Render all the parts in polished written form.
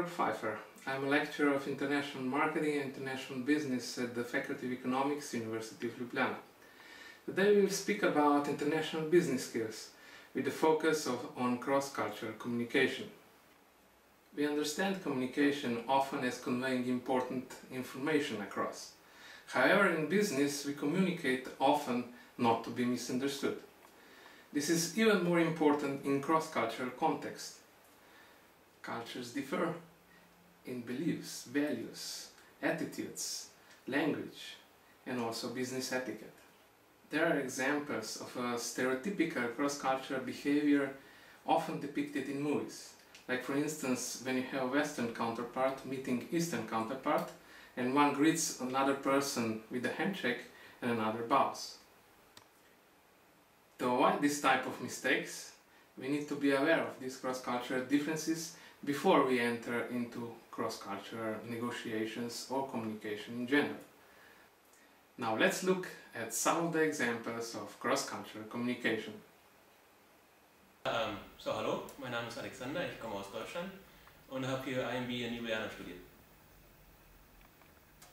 Alexander Pfeiffer. I'm a lecturer of International Marketing and International Business at the Faculty of Economics, University of Ljubljana. Today we will speak about international business skills with the focus on cross-cultural communication. We understand communication often as conveying important information across. However, in business we communicate often not to be misunderstood. This is even more important in cross-cultural context. Cultures differ in beliefs, values, attitudes, language, and also business etiquette. There are examples of a stereotypical cross-cultural behavior often depicted in movies. Like for instance, when you have a Western counterpart meeting Eastern counterpart and one greets another person with a handshake and another bows. To avoid this type of mistakes, we need to be aware of these cross-cultural differences before we enter into cross-cultural negotiations or communication in general. Now let's look at some of the examples of cross-cultural communication. Hallo, mein Name ist Alexander, ich komme aus Deutschland und habe hier IMB in Ljubljana studiert.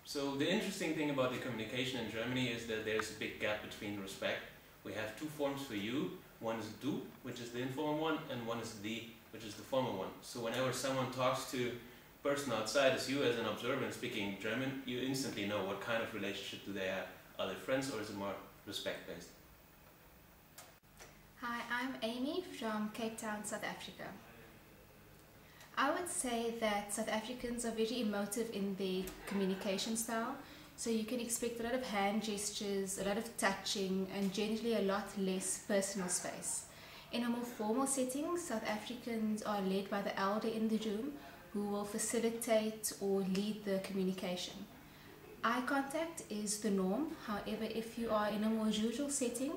So the interesting thing about the communication in Germany is that there's a big gap between respect. We have two forms for you. One is du, which is the informal one, and one is die, which is the formal one. So whenever someone talks to a person outside as you as an observer speaking German, you instantly know what kind of relationship do they have. Are they friends or is it more respect-based? Hi, I'm Amy from Cape Town, South Africa. I would say that South Africans are very emotive in their communication style. So you can expect a lot of hand gestures, a lot of touching, and generally a lot less personal space. In a more formal setting, South Africans are led by the elder in the room who will facilitate or lead the communication. Eye contact is the norm. However, if you are in a more usual setting,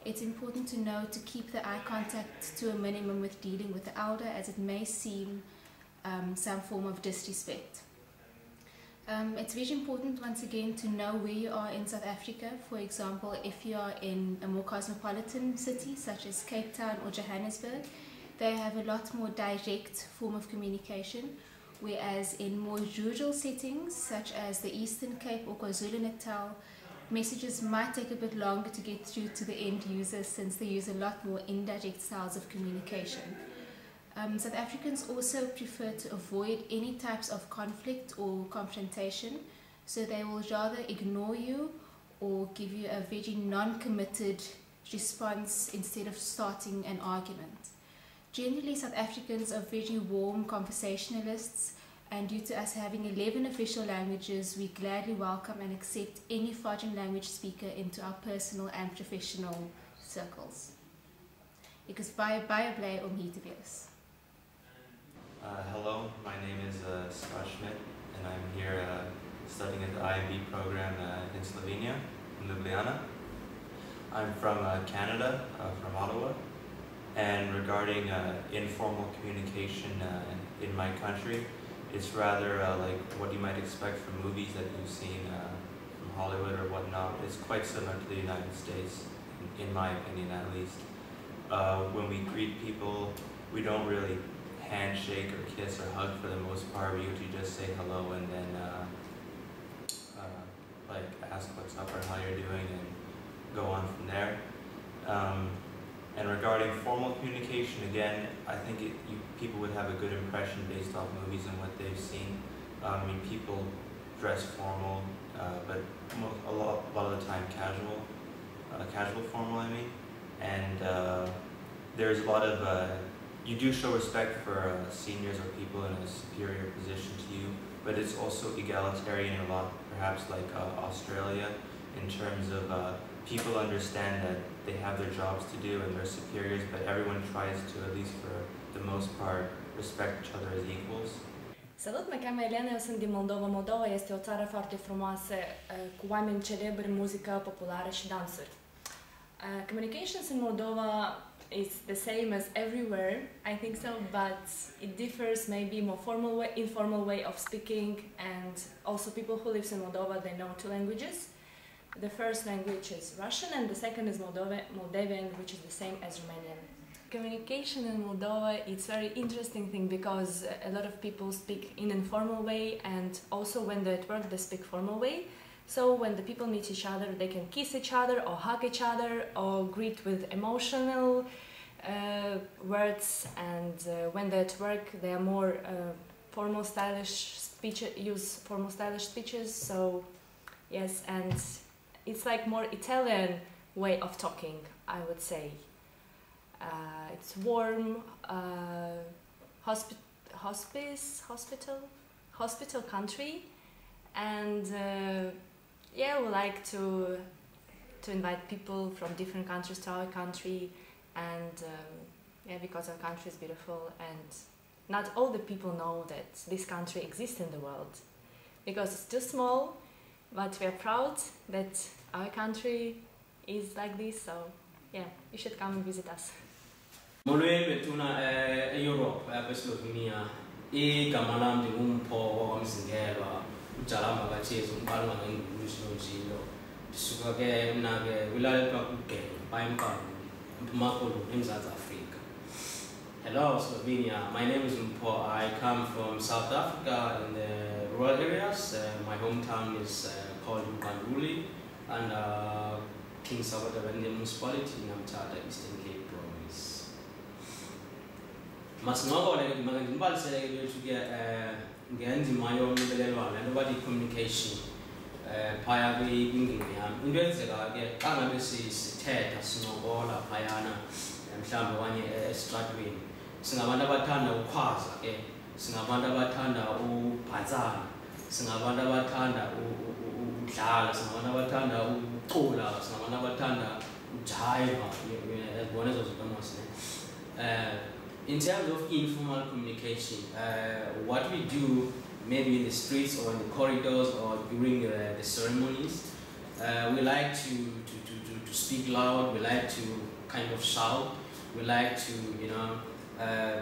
it's important to know to keep the eye contact to a minimum with dealing with the elder, as it may seem some form of disrespect. It's very important once again to know where you are in South Africa. For example, if you are in a more cosmopolitan city such as Cape Town or Johannesburg, they have a lot more direct form of communication, whereas in more rural settings such as the Eastern Cape or KwaZulu-Natal, messages might take a bit longer to get through to the end user since they use a lot more indirect styles of communication. South Africans also prefer to avoid any types of conflict or confrontation, so they will rather ignore you or give you a very non-committed response instead of starting an argument. Generally, South Africans are very warm conversationalists, and due to us having 11 official languages, we gladly welcome and accept any foreign language speaker into our personal and professional circles. Ek is baie bly om hier te wees. Hello, my name is Scott Schmidt, and I'm here studying at the IMB program in Slovenia, in Ljubljana. I'm from Canada, from Ottawa, and regarding informal communication in my country, it's rather like what you might expect from movies that you've seen from Hollywood or whatnot. It's quite similar to the United States, in my opinion at least. When we greet people, we don't really handshake or kiss or hug for the most part. We usually just say hello and then like ask what's up or how you're doing and go on from there. And regarding formal communication, again, I think people would have a good impression based off movies and what they've seen. I mean, people dress formal, but a lot of the time casual formal, I mean. And there's a lot of you do show respect for seniors or people in a superior position to you, but it's also egalitarian a lot, perhaps like Australia, in terms of people understand that they have their jobs to do and they're superiors, but everyone tries to, at least for the most part, respect each other as equals. Salut, mă cheamă Elena, eu sunt din Moldova. Moldova este o țară foarte frumoasă, cu oameni celebri, muzică populară și dansuri. Communications in Moldova is the same as everywhere, I think so, but it differs maybe more formal way, informal way of speaking, and also people who live in Moldova, they know two languages. The first language is Russian and the second is Moldavian, which is the same as Romanian. Communication in Moldova, it's very interesting thing because a lot of people speak in informal way, and also when they're at work they speak formal way. So when the people meet each other, they can kiss each other or hug each other or greet with emotional words, and when they're at work they are more formal stylish speeches, use formal stylish speeches. So yes, and it's like more Italian way of talking, I would say. It's warm, hospital country, and yeah, we like to invite people from different countries to our country, and yeah, because our country is beautiful, and not all the people know that this country exists in the world, because it's too small, but we are proud that our country is like this. So yeah, you should come and visit us. Molweni betuna Europe Slovenia igama lam ndingumpho wamzingelwa uJalamba kaThezu umbhalwa ngeNgulusi noNjilo ndisuka ke mna ke kwilali kaKugelo bayimqangu eMpuma Koloni eMzantsi Afrika. Hello Slovenia, my name is Mpho. I come from South Africa in the rural areas. My hometown is called Mkanduli, and King Salvador municipality in Namtata, Eastern Cape Province. Masingokole ngibalisele lethu ke ngendima yonxibelelwano nobody communication phaya kwingingqi yami. Into enzeka ke xa ngabe sithetha sincokola phayana mhlawumbe okanye esitratweni, singabantu abathanda ukhwaza ke, singabantu abathanda ubhantsana, singabantu abathanda udlala, singabantu abathanda ucula, singabantu abathanda ujayiva, yabona ezo zinto mos. In terms of informal communication, what we do maybe in the streets or in the corridors or during the ceremonies, we like to speak loud, we like to kind of shout, we like to, you know,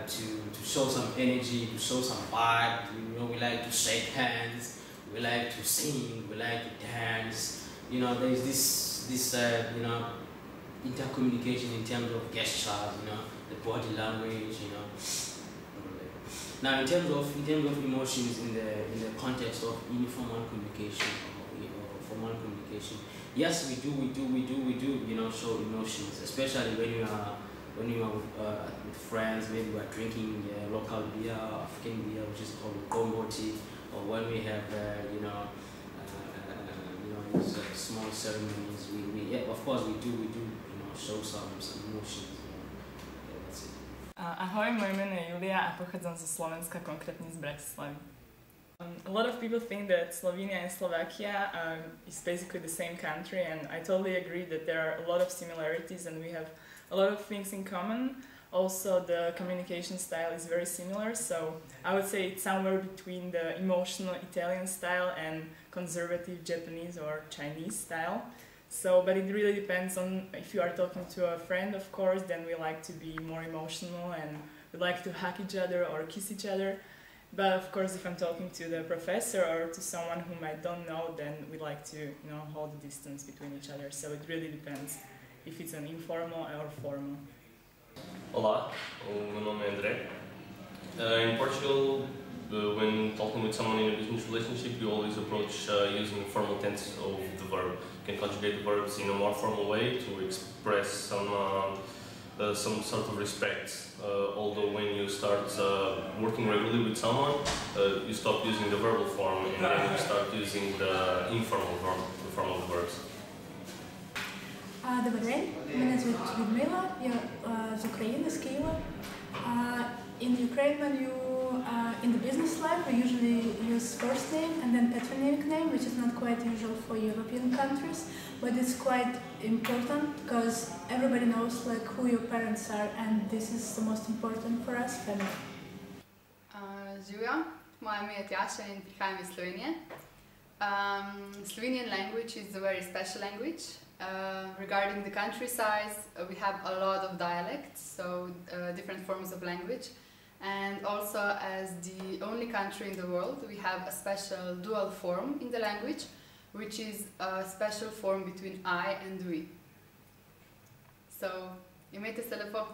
to show some energy, to show some vibe, you know, we like to shake hands, we like to sing, we like to dance. You know, there is this you know, intercommunication in terms of gestures, you know, the body language, you know. Now, in terms of emotions in the context of informal communication or formal communication, yes, we do, you know, show emotions, especially when you are with friends. Maybe we are drinking local beer, African beer, which is called Gomboti, or when we have you know, these small ceremonies, of course we do, you know, show some emotions. Yeah, that's it. Ahoj, moje meno je Julia a pochádzam zo Slovenska, konkrétne z Bratislavy. A lot of people think that Slovenia and Slovakia is basically the same country, and I totally agree that there are a lot of similarities and we have a lot of things in common. Also, the communication style is very similar, so I would say it's somewhere between the emotional Italian style and conservative Japanese or Chinese style. So, but it really depends on if you are talking to a friend, of course, then we like to be more emotional and we like to hug each other or kiss each other. But of course, if I'm talking to the professor or to someone whom I don't know, then we like to, you know, hold the distance between each other. So it really depends if it's an informal or formal. Olá, o meu nome é André. In Portugal, when talking with someone in a business relationship, you always approach using the formal tense of the verb. You can conjugate the verbs in a more formal way to express some sort of respect. Although when you start working regularly with someone, you stop using the verbal form and then you start using the informal form, the form of the verbs. Добрий день, мене звуть Людмила, я з України, з Києва. In Ukraine, when you in the business life, we usually use first name and then patronymic name, which is not quite usual for European countries, but it's quite important because everybody knows like who your parents are, and this is the most important for us, family. Živijo, moje ime je Tjaša in prihajam iz Slovenije. Slovenian language is a very special language. Regarding the country size, we have a lot of dialects, so different forms of language. And also, as the only country in the world, we have a special dual form in the language, which is a special form between I and we. So, imejte se lepo.